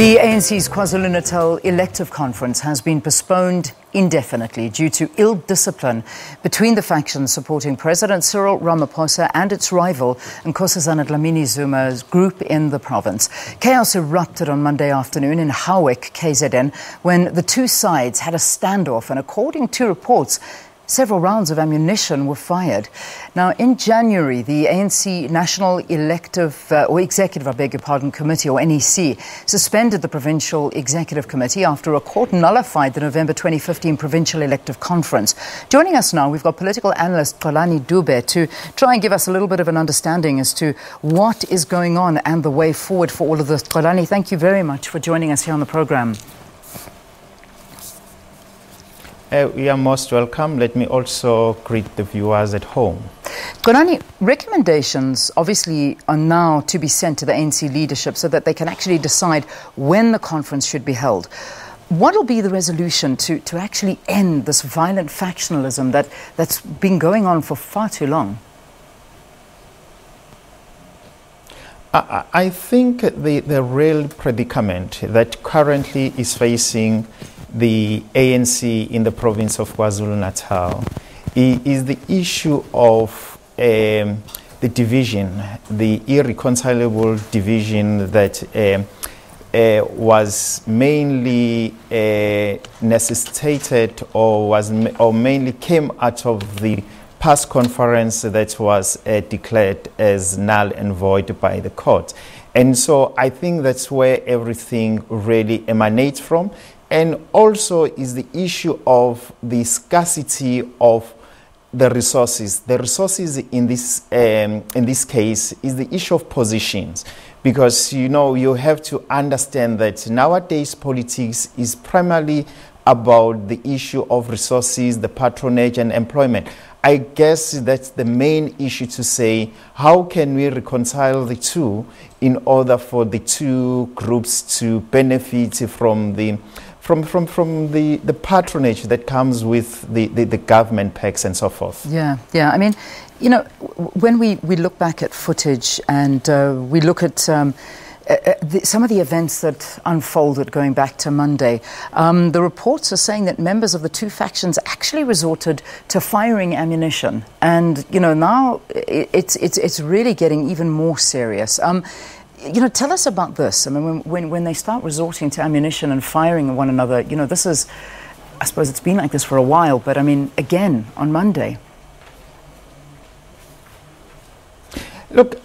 The ANC's KwaZulu-Natal Elective Conference has been postponed indefinitely due to ill discipline between the factions supporting President Cyril Ramaphosa and its rival Nkosazana Dlamini-Zuma's group in the province. Chaos erupted on Monday afternoon in Howick, KZN, when the two sides had a standoff, and according to reports, several rounds of ammunition were fired. Now, in January, the ANC National Executive Committee, or NEC, suspended the Provincial Executive Committee after a court nullified the November 2015 Provincial Elective Conference. Joining us now, we've got political analyst Xolani Dube to try and give us a little bit of an understanding as to what is going on and the way forward for all of this. Xolani, thank you very much for joining us here on the program. You are most welcome. Let me also greet the viewers at home. Xolani, recommendations obviously are now to be sent to the ANC leadership so that they can actually decide when the conference should be held. What will be the resolution to actually end this violent factionalism that's been going on for far too long? I think the real predicament that currently is facing the ANC in the province of KwaZulu-Natal is the issue of the division, the irreconcilable division that was mainly necessitated or mainly came out of the past conference that was declared as null and void by the court. And so I think that's where everything really emanates from. And also is the issue of the scarcity of the resources. The resources in this case is the issue of positions, because you have to understand that nowadays politics is primarily about the issue of resources, the patronage and employment. I guess that's the main issue, to say how can we reconcile the two in order for the two groups to benefit from the patronage that comes with the government packs and so forth. Yeah. I mean, when we look back at footage and we look at some of the events that unfolded going back to Monday, the reports are saying that members of the two factions actually resorted to firing ammunition. And, now it's really getting even more serious. Tell us about this. I mean, when they start resorting to ammunition and firing at one another, this is, I suppose it's been like this for a while, but I mean, again, on Monday. Look,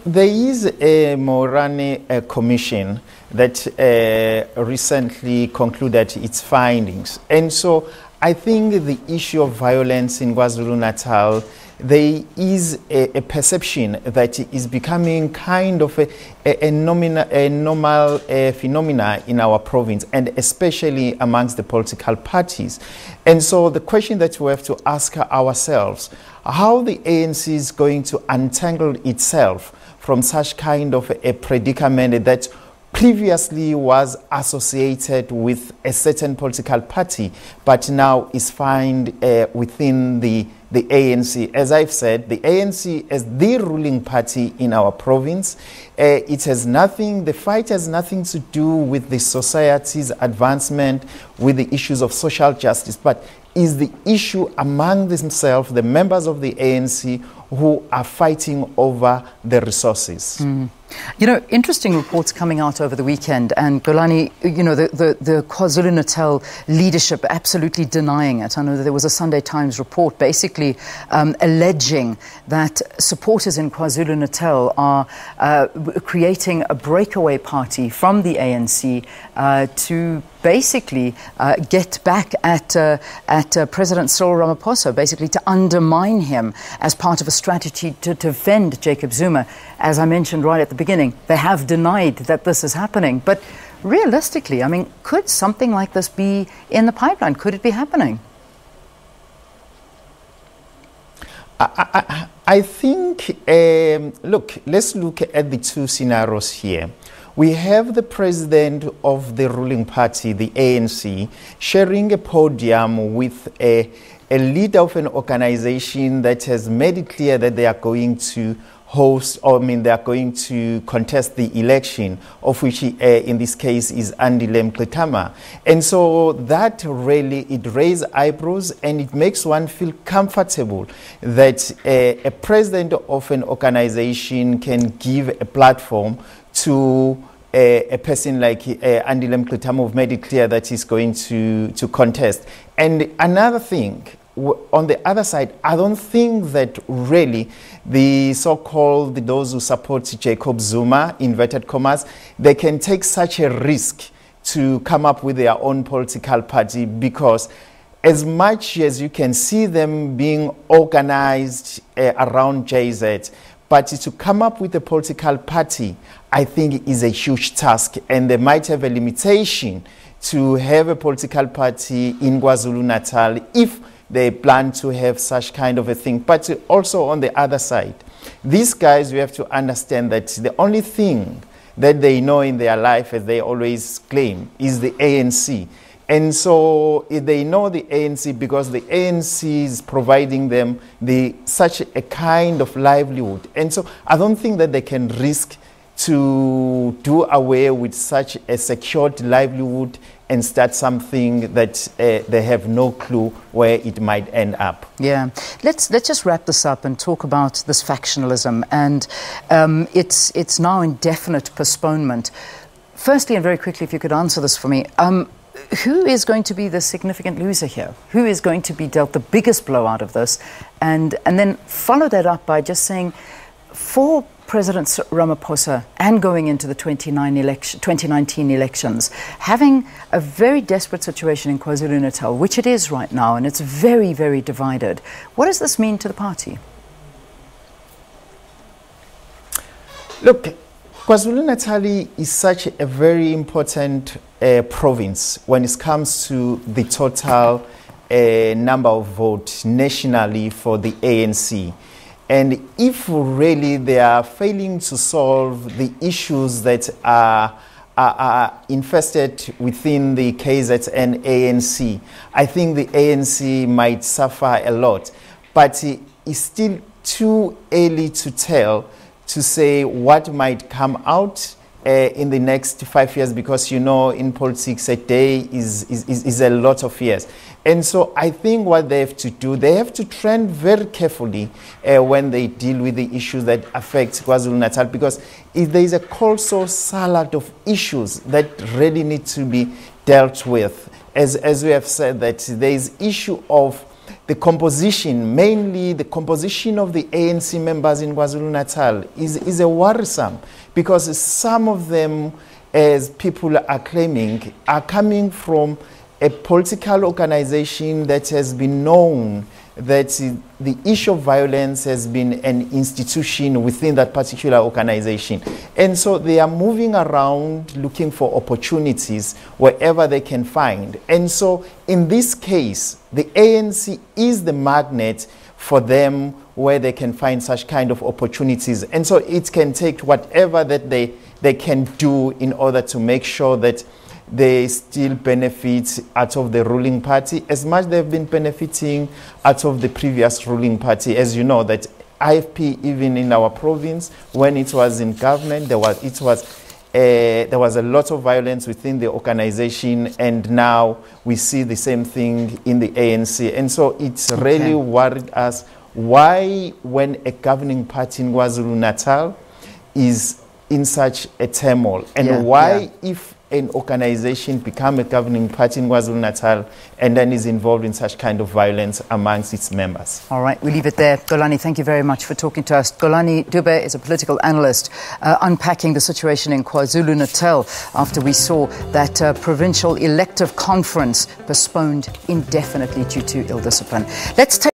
there is a Morane commission that recently concluded its findings. And so I think the issue of violence in KwaZulu-Natal, there is a perception that is becoming kind of a normal phenomena in our province, and especially amongst the political parties. And so the question that we have to ask ourselves, how the ANC is going to untangle itself from such kind of a predicament that previously was associated with a certain political party, but now is found within the ANC. As I've said, the ANC as the ruling party in our province, the fight has nothing to do with the society's advancement, with the issues of social justice, but is the issue among themselves, the members of the ANC, who are fighting over the resources. Interesting reports coming out over the weekend, and Xolani, the KwaZulu-Natal leadership absolutely denying it. I know that there was a Sunday Times report basically alleging that supporters in KwaZulu-Natal are creating a breakaway party from the ANC to basically get back at President Cyril Ramaphosa, basically to undermine him as part of a strategy to defend Jacob Zuma. As I mentioned right at the beginning, they have denied that this is happening. But realistically, I mean, could something like this be in the pipeline? Could it be happening? I think, look, let's look at the two scenarios here. We have the president of the ruling party, the ANC, sharing a podium with a leader of an organization that has made it clear that they are going to host, or they are going to contest the election, of which in this case is Andile Mqitama. And so that really, it raises eyebrows, and it makes one feel comfortable that a president of an organization can give a platform to a person like Andile Mqitama, who've made it clear that he's going to contest. And another thing, on the other side, I don't think that really the so-called, those who support Jacob Zuma, inverted commas, they can take such a risk to come up with their own political party, because as much as you can see them being organized around JZ, but to come up with a political party, I think is a huge task, and they might have a limitation to have a political party in KwaZulu-Natal if they plan to have such kind of a thing. But also on the other side, these guys, you have to understand that the only thing that they know in their life, as they always claim, is the ANC. And so they know the ANC because the ANC is providing them such a kind of livelihood. And so I don't think that they can risk to do away with such a secured livelihood and start something that they have no clue where it might end up. Yeah. Let's just wrap this up and talk about this factionalism and it's now indefinite postponement. Firstly, and very quickly, if you could answer this for me, who is going to be the significant loser here? Who is going to be dealt the biggest blow out of this? And then follow that up by just saying, for President Ramaphosa and going into the 2019 elections, having a very desperate situation in KwaZulu-Natal, which it is right now, and it's very, very divided, what does this mean to the party? Look, KwaZulu-Natal is such a very important province when it comes to the total number of votes nationally for the ANC. And if really they are failing to solve the issues that are infested within the KZN ANC, I think the ANC might suffer a lot. But it's still too early to tell, to say what might come out in the next 5 years, because in politics a day is a lot of years. And so I think what they have to do, they have to trend very carefully when they deal with the issues that affect KwaZulu-Natal, because there is a colossal salad of issues that really need to be dealt with. As we have said, that there is issue of the composition, mainly the composition of the ANC members in KwaZulu-Natal is a worrisome, because some of them, as people are claiming, are coming from a political organization that has been known that the issue of violence has been an institution within that particular organization. And so they are moving around looking for opportunities wherever they can find. And so in this case, the ANC is the magnet for them where they can find such kind of opportunities. And so it can take whatever that they can do in order to make sure that they still benefit out of the ruling party as much they've been benefiting out of the previous ruling party. As you know, that IFP, even in our province, when it was in government, there was a lot of violence within the organization, and now we see the same thing in the ANC. And so it's really worried us why, when a governing party in KwaZulu-Natal is in such a turmoil, and why if an organization become a governing party in KwaZulu-Natal and then is involved in such kind of violence amongst its members. All right, we leave it there. Xolani, thank you very much for talking to us. Xolani Dube is a political analyst unpacking the situation in KwaZulu-Natal after we saw that Provincial Elective Conference postponed indefinitely due to ill discipline. Let's take